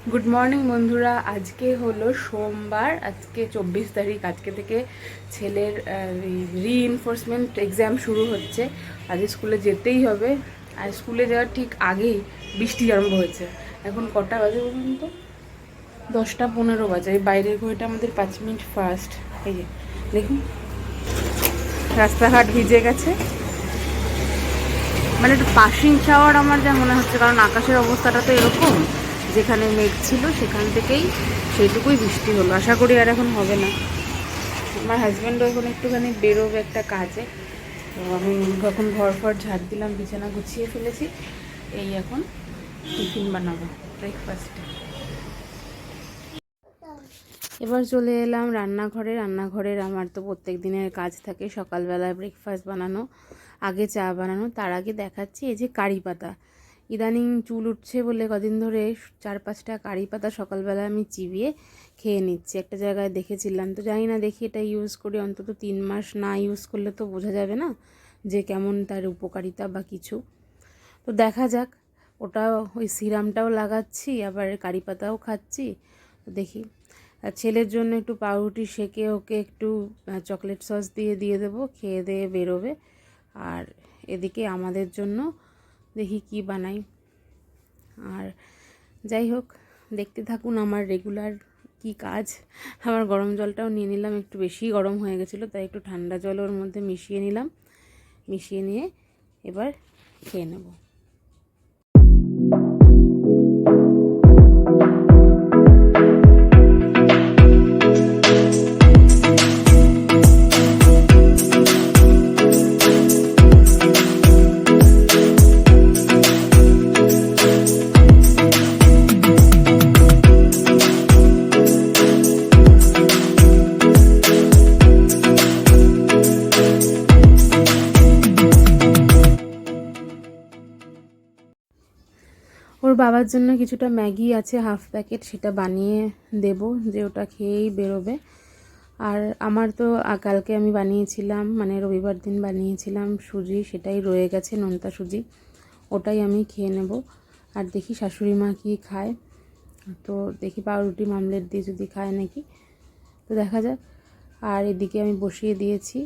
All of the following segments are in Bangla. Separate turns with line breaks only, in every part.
গুড মর্নিং বন্ধুরা। আজকে হলো সোমবার, আজকে 24 তারিখ। আজকে থেকে ছেলের রিইনফোর্সমেন্ট এক্সাম শুরু হচ্ছে। আজ স্কুলে যেতেই হবে। আর স্কুলে যাওয়ার ঠিক আগেই বৃষ্টি আরম্ভ হয়েছে। এখন কটা বাজে বলুন তো? 10টা 15 বাজে। এই বাইরের ঘড়িটা আমাদের 5 মিনিট ফাস্ট। এই যে দেখুন, রাস্তাঘাট ভিজে গেছে। মানে একটু পাসিং শাওয়ার আমার যা মনে হচ্ছে, কারণ আকাশের অবস্থাটা তো এরকম, যেখানে মেঘ ছিল সেখান থেকেই সেইটুকুই বৃষ্টি হলো। আশা করি আর এখন হবে না। আমার হাজব্যান্ডও এখন একটুখানি বেরোবে একটা কাজে, তো আমি এখন ঘর ফর ঝাড় দিলাম, বিছানা গুছিয়ে ফেলেছি। এই এখন টিফিন বানাবো, ব্রেকফাস্টে। এবার চলে এলাম রান্নাঘরের আমার তো প্রত্যেক দিনের কাজ থাকে সকালবেলায় ব্রেকফাস্ট বানানো, আগে চা বানানো। তার আগে দেখাচ্ছি এই যে কারি পাতা। ইদানিং চুল উঠছে বলে কদিন ধরে 4-5টা কারি পাতা সকালবেলা আমি চিবিয়ে খেয়ে নিচ্ছি। একটা জায়গায় দেখেছিলাম, তো জানি না, দেখি এটা ইউজ করি অন্তত 3 মাস। না ইউজ করলে তো বোঝা যাবে না যে কেমন তার উপকারিতা বা কিছু। তো দেখা যাক, ওটা ওই সিরামটাও লাগাচ্ছি, আবার কারি পাতাও খাচ্ছি। তো দেখি। আর ছেলের জন্য একটু পাউরুটি সেকে ওকে একটু চকলেট সস দিয়ে দেবো, খেয়ে দিয়ে বেরোবে। আর এদিকে আমাদের জন্য দেখি কি বানাই। আর যাই হোক, দেখতে থাকুন আমার রেগুলার কি কাজ। আমার গরম জলটাও নিয়ে নিলাম, একটু বেশি গরম হয়ে গেছিলো, তাই একটু ঠান্ডা জল ওর মধ্যে মিশিয়ে নিলাম। মিশিয়ে নিয়ে এবার খেয়ে নেব। ওর বাবার জন্য কিছুটা ম্যাগি আছে হাফ প্যাকেট, সেটা বানিয়ে দেব, যে ওটা খেয়েই বেরোবে। আর আমার তো কালকে আমি বানিয়েছিলাম, মানে রবিবার দিন বানিয়েছিলাম সুজি, সেটাই রয়ে গেছে, নোনতা সুজি, ওটাই আমি খেয়ে নেব। আর দেখি শাশুড়ি মা কী খায়, তো দেখি পাউরুটি মামলেট দিয়ে যদি খায় নাকি, তো দেখা যাক। আর এদিকে আমি বসিয়ে দিয়েছি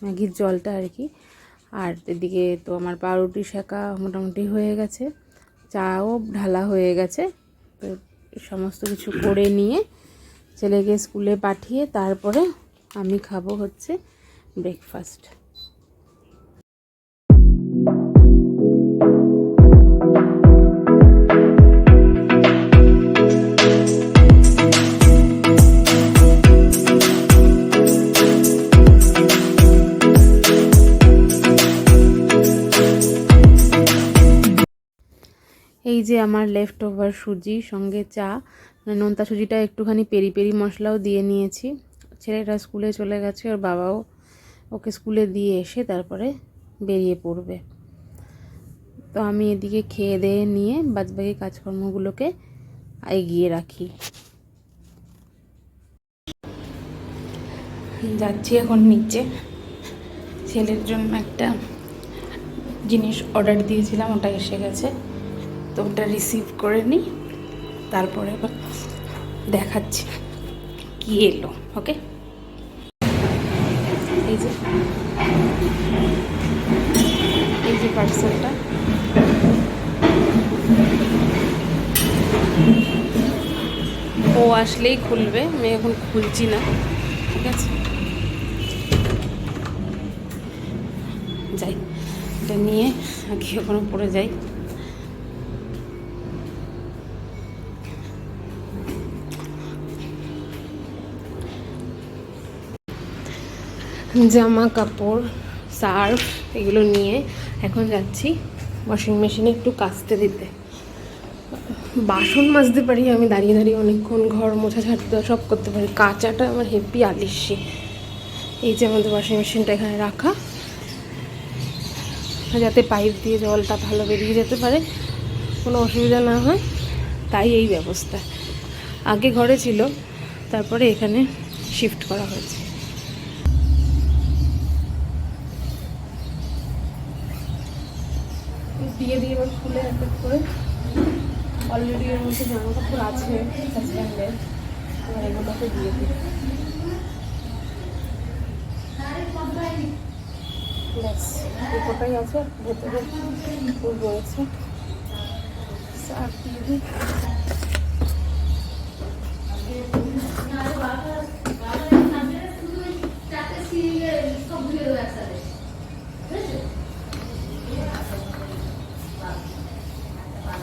ম্যাগির জলটা আর কি। আর এদিকে তো আমার পাউরুটি সেকা মোটামুটি হয়ে গেছে, চাও ঢালা হয়ে গেছে। তো সমস্ত কিছু করে নিয়ে ছেলেকে স্কুলে পাঠিয়ে তারপরে আমি খাবো হচ্ছে ব্রেকফাস্ট। এই যে আমার লেফট ওভার সুজি সঙ্গে চা, নোনতা সুজিটা একটুখানি পেরি পেরি মশলাও দিয়ে নিয়েছি। ছেলেটা স্কুলে চলে গেছে, ওর বাবাও ওকে স্কুলে দিয়ে এসে তারপরে বেরিয়ে পড়বে। তো আমি এদিকে খেয়ে দিয়ে নিয়ে বাদবাকি কাজকর্মগুলোকে এগিয়ে রাখি। যাচ্ছি এখন নিচে, ছেলের জন্য একটা জিনিস অর্ডার দিয়েছিলাম, ওটা এসে গেছে, তো ওটা রিসিভ করে নিই, তারপরে দেখাচ্ছি কি এলো। ওকে, এই যে পার্সেলটা, ও আসলেই খুলবে, আমি এখন খুলছি না, ঠিক আছে? যাই, এটা নিয়ে আগে ওখানে পড়ে যাই। জামা কাপড়, সার্ফ, এগুলো নিয়ে এখন যাচ্ছি ওয়াশিং মেশিনে একটু কাচতে দিতে। বাসন মাজতে পারি আমি দাঁড়িয়ে দাঁড়িয়ে অনেকক্ষণ, ঘর মোছা ছাড়তে সব করতে পারি, কাচাটা আমার হেভি আলিস্যি। এই যে আমাদের ওয়াশিং মেশিনটা এখানে রাখা, যাতে পাইপ দিয়ে জলটা ভালো বেরিয়ে যেতে পারে, কোনো অসুবিধা না হয়, তাই এই ব্যবস্থা। আগে ঘরে ছিল, তারপরে এখানে শিফট করা হয়েছে। দিয়ে এবার খুলে এক এক করে অলরেডি এর মধ্যে জামা কাপড় আছে হাজব্যান্ডের, এবার এগুলোকে দিয়ে দিই। ব্যাস দুটোটাই আছে, ভেতরে ফুল রয়েছে, সার দিয়ে দিই।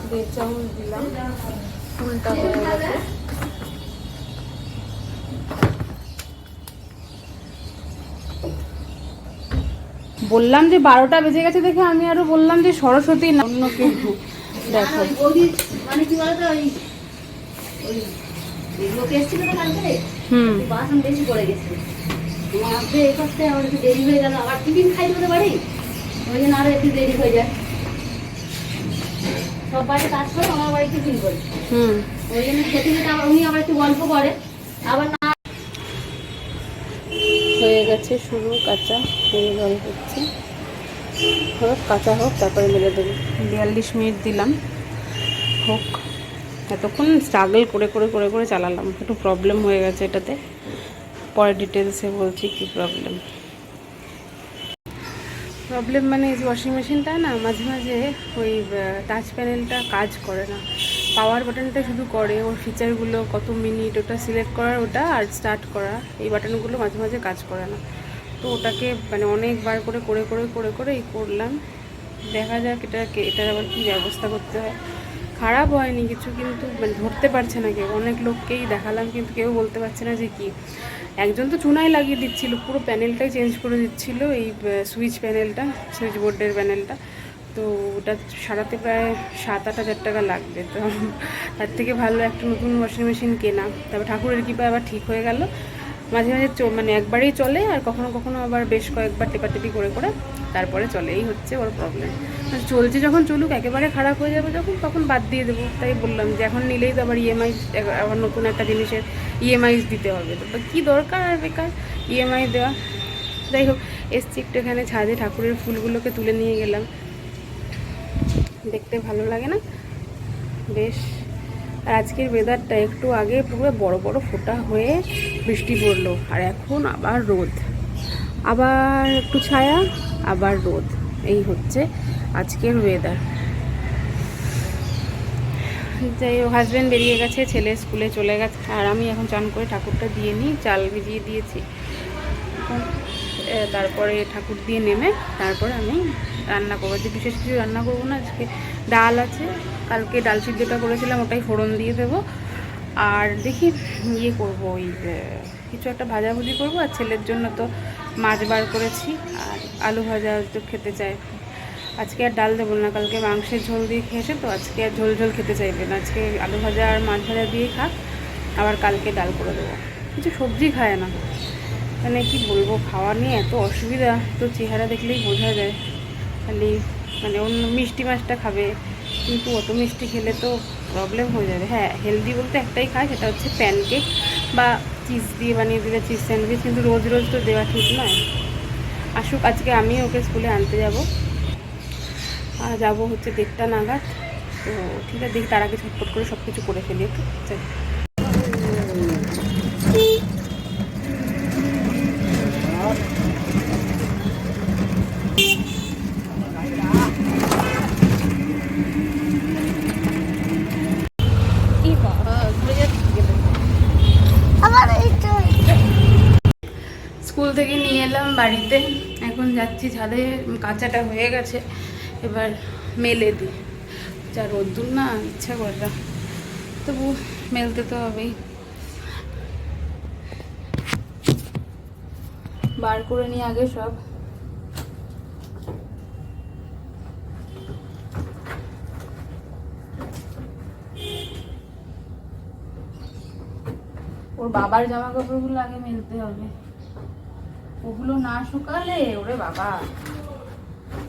দেড় চামচ দিলাম, ফুলটা হয়ে গেছে। বললাম যে 12টা বেজে গেছে দেখে আমি আরো বললাম যে সরস্বতী না অন্য কেউ। দেখো
মানে কি বলতো ওই লোক এসেছিল না কালকে, বাসন বেশি পড়ে গেছে, ভাবতে এই করতে আমার একটু দেরি হয়ে গেল, আবার টিফিন খাই দিতে পারি, ওই জন্য আরো একটু দেরি হয়ে যায়। সব বাড়িতে কাজ করে, আমার বাড়ি টিফিন করি, ওই জন্য খেতে খেতে আবার উনি আবার একটু গল্প করে, আবার না
হয়ে গেছে শুরু কাঁচা, এই জল হচ্ছে, হোক কাঁচা হোক তারপরে মেলে দেবো। 42 মিনিট দিলাম, হোক। এতক্ষণ স্ট্রাগল করে করে করে করে চালালাম, একটু প্রবলেম হয়ে গেছে এটাতে, পরে ডিটেলসে বলছি কি প্রবলেম মানে এই ওয়াশিং মেশিনটা না মাঝে মাঝে ওই টাচ প্যানেলটা কাজ করে না, পাওয়ার বাটনটা শুধু করে, ওর ফিচারগুলো কত মিনিট ওটা সিলেক্ট করার, ওটা আর স্টার্ট করা, এই বাটনগুলো মাঝে মাঝে কাজ করে না। তো ওটাকে মানে অনেকবার করে করে করে করে করে এই করলাম, দেখা যাক এটার আবার কী ব্যবস্থা করতে হয়। খারাপ হয়নি কিছু, কিন্তু মানে ধরতে পারছে না কেউ, অনেক লোককেই দেখালাম কিন্তু কেউ বলতে পারছে না যে কি। একজন তো চুনাই লাগিয়ে দিচ্ছিল, পুরো প্যানেলটাই চেঞ্জ করে দিচ্ছিল, এই সুইচ প্যানেলটা, সুইচ বোর্ডের প্যানেলটা। তো ওটা সারাতে প্রায় 7-8 হাজার টাকা লাগবে। তো তার থেকে ভালো একটা নতুন ওয়াশিং মেশিন কেনা। তারপর ঠাকুরের কৃপায় আবার ঠিক হয়ে গেল। মাঝে মাঝে মানে একবারেই চলে, আর কখনো কখনো আবার বেশ কয়েকবার টেপাটেপি করে করে তারপরে চলে। এই হচ্ছে ওর প্রবলেম। চলছে যখন চলুক, একেবারে খারাপ হয়ে যাবে যখন, তখন বাদ দিয়ে দেবো। তাই বললাম যে এখন নিলেই তো আবার ইএমআই, আবার নতুন একটা জিনিসের ইএমআই দিতে হবে, তো কী দরকার আর বেকার ইএমআই দেওয়া। যাই হোক, এসছি একটু এখানে ছাদে, ঠাকুরের ফুলগুলোকে তুলে নিয়ে গেলাম, দেখতে ভালো লাগে না বেশ। আর আজকের ওয়েদারটা, একটু আগে পুরো বড় বড় ফোঁটা হয়ে বৃষ্টি পড়লো, আর এখন আবার রোদ, আবার একটু ছায়া, আবার রোদ, এই হচ্ছে আজকের ওয়েদার। যাই হোক, হাজব্যান্ড বেরিয়ে গেছে, ছেলে স্কুলে চলে গেছে, আর আমি এখন চান করে ঠাকুরটা দিয়ে নিই, চাল ভিজিয়ে দিয়েছি। তারপরে ঠাকুর দিয়ে নেমে তারপরে আমি রান্না করবো। যে বিশেষ কিছু রান্না করবো না, আজকে ডাল আছে, কালকে ডাল সিদ্ধটা করেছিলাম, ওটাই ফোড়ন দিয়ে দেবো। আর দেখি ইয়ে করবো, ওই কিছু একটা ভাজাভুজি করবো। আর ছেলের জন্য তো মাছ বার করেছি, আর আলু ভাজা তো খেতে চায়। আজকে আর ডাল দেবো না, কালকে মাংসের ঝোল দিয়ে খেয়েছে, তো আজকে আর ঝোল ঝোল খেতে চাইবে না। আজকে আলু ভাজা আর মাছ ভাজা দিয়ে খাক, আবার কালকে ডাল করে দেবো। কিছু সবজি খায় না, মানে কি বলবো, খাওয়া নিয়ে এত অসুবিধা, তো চেহারা দেখলেই বোঝা যায়। খালি মানে অন্য মিষ্টি মাছটা খাবে, কিন্তু অত মিষ্টি খেলে তো প্রবলেম হয়ে যাবে। হ্যাঁ, হেলদি বলতে একটাই খায়, সেটা হচ্ছে প্যানকেক বা চিজ দিয়ে বানিয়ে দিলে চিজ স্যান্ডউইচ, কিন্তু রোজ রোজ তো দেওয়া ঠিক নয়। আসুক, আজকে আমি ওকে স্কুলে আনতে যাব, যাবো হচ্ছে 1:30 নাগাদ। তো ঠিক আছে, দেখি তার আগে ছটফট করে সব কিছু করে ফেলি একটু। স্কুল থেকে নিয়ে এলাম বাড়িতে, এখন যাচ্ছি ছাদে, কাঁচাটা হয়ে গেছে, এবার মেলে দিই। যা রোদ্দুর না, ইচ্ছা করে না, তবু মেলতে তো হবেই। বার করে নিয়ে আগে সব। ওর বাবার জামা কাপড়গুলো আগে মেলতে হবে, ওগুলো না শুকালে ওরে বাবা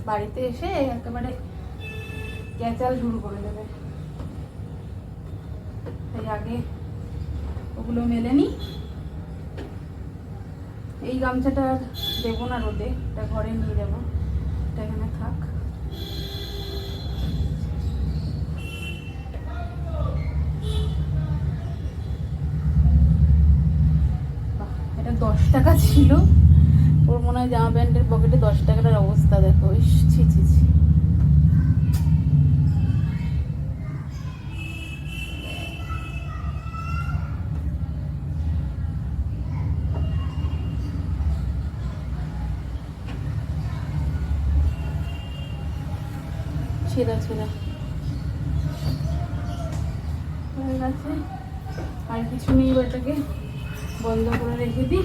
বাড়িতে এসে একেবারে ক্যাচাল শুরু করে দেবে। তাই আগে ওগুলো মেলে নি। এই গামছাটা আর দেবো না রোদে, এটা ঘরে নিয়ে যাবো, এটা এখানে থাক। 10 টাকা ছিল। ওর মনে হয় জামা প্যান্টের পকেটে 10 টাকাটার অবস্থা দেখো, ইস ছি ছি ছি। ছেঁড়া ছেঁড়া হয়ে গেছে, আর কিছু নেই, ওটাকে বন্ধ করে রেখে দিই।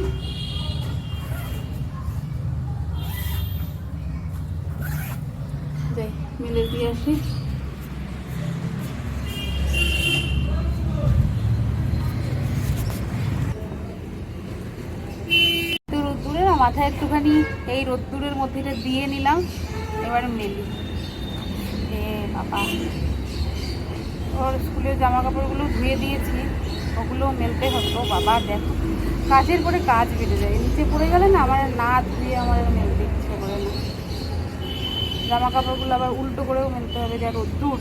যাই মেলে দিয়ে আসি। রোদ্দুরে না মাথায় একটুখানি এই রোদ্দুরের মধ্যে এটা দিয়ে নিলাম, এবার মেলি। এ বাবা, ওর স্কুলের জামা কাপড়গুলো ধুয়ে দিয়েছি, ওগুলো মেলতে হতো। বাবা দেখো, কাজের পরে কাজ বেড়ে যায়, নিচে পড়ে গেলে না আমার না ধুয়ে আমার মেলতে ইচ্ছে করে না। জামা কাপড়গুলো আবার উল্টো করেও মেলতে হবে, যা রোদ্দুর।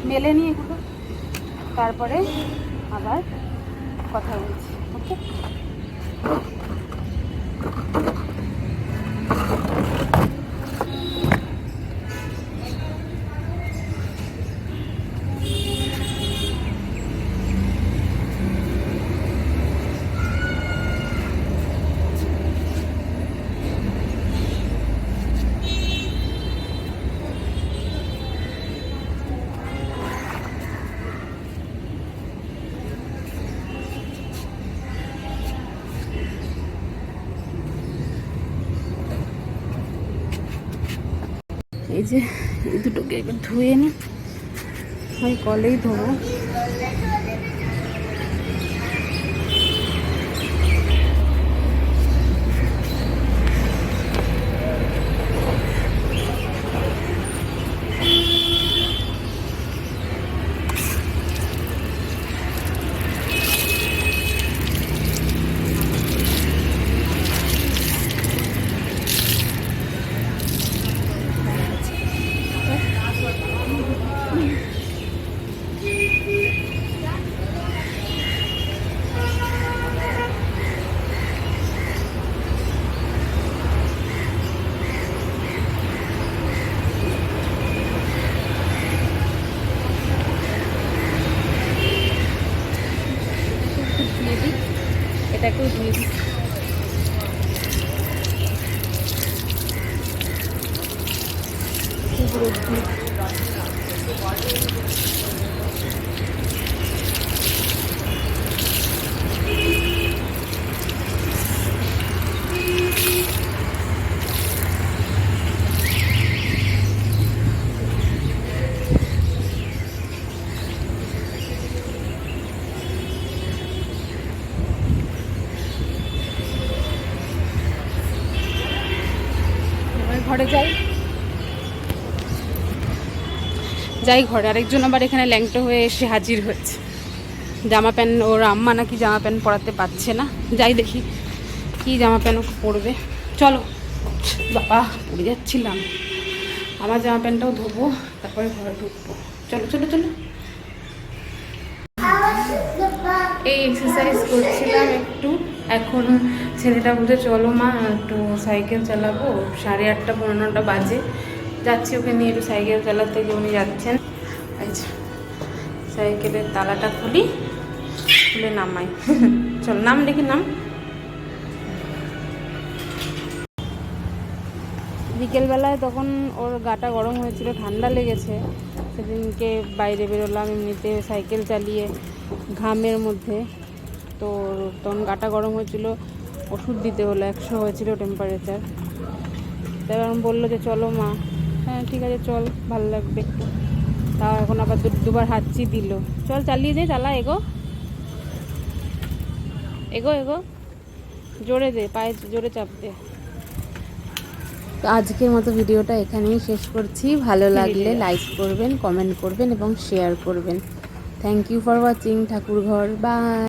মেলে নিয়ে এগুলো, তারপরে আবার কথা বলছি, ওকে? এই যে এই দুটোকে একবার ধুয়ে নি, হয় কলেই ধোবো। এটাকেও দিয়ে দিই। ঘরে যাই ঘরে। আরেকজন আবার এখানে ল্যাংটো হয়ে এসে হাজির হয়েছে, জামা প্যান্ট ওর আম্মা নাকি জামা প্যান্ট পরাতে পারছে না। যাই দেখি কি জামা প্যান্ট পরবে। চলো বাবা, পরে যাচ্ছিলাম। আমার জামা প্যান্টটাও ধোবো, তারপরে ঘরে ঢুকবো। চলো চলো চলো। এই এক্সারসাইজ করছিলাম একটু, এখন ছেলেটা বলতে চলো মা একটু সাইকেল চালাবো, 8:30 পৌনে 9টা বাজে। যাচ্ছি ওকে নিয়ে একটু সাইকেল চালাতে, যে উনি যাচ্ছেন। আচ্ছা, সাইকেলের তালাটা খুলে নামাই। চলো নাম, দেখি নাম। বিকেলবেলায় তখন ওর গাটা গরম হয়েছিল, ঠান্ডা লেগেছে, সেদিনকে বাইরে বেরোলাম এমনিতে সাইকেল চালিয়ে ঘামের মধ্যে। তো তখন গাটা গরম হয়েছিল, ওষুধ দিতে হলো, 100 হয়েছিল টেম্পারেচার। তাই আমি বললো যে চলো মা, হ্যাঁ ঠিক আছে চল, ভালো লাগবে একটু। তাও এখন আবার দুবার হাঁচি দিল। চল চালিয়ে যাই, চালা, এগো এগো এগো, জোরে দে, পায়ে জোরে চাপ দে। তো আজকের মতো ভিডিওটা এখানেই শেষ করছি। ভালো লাগলে লাইক করবেন, কমেন্ট করবেন এবং শেয়ার করবেন। Thank you for watching. Thakurghar, by.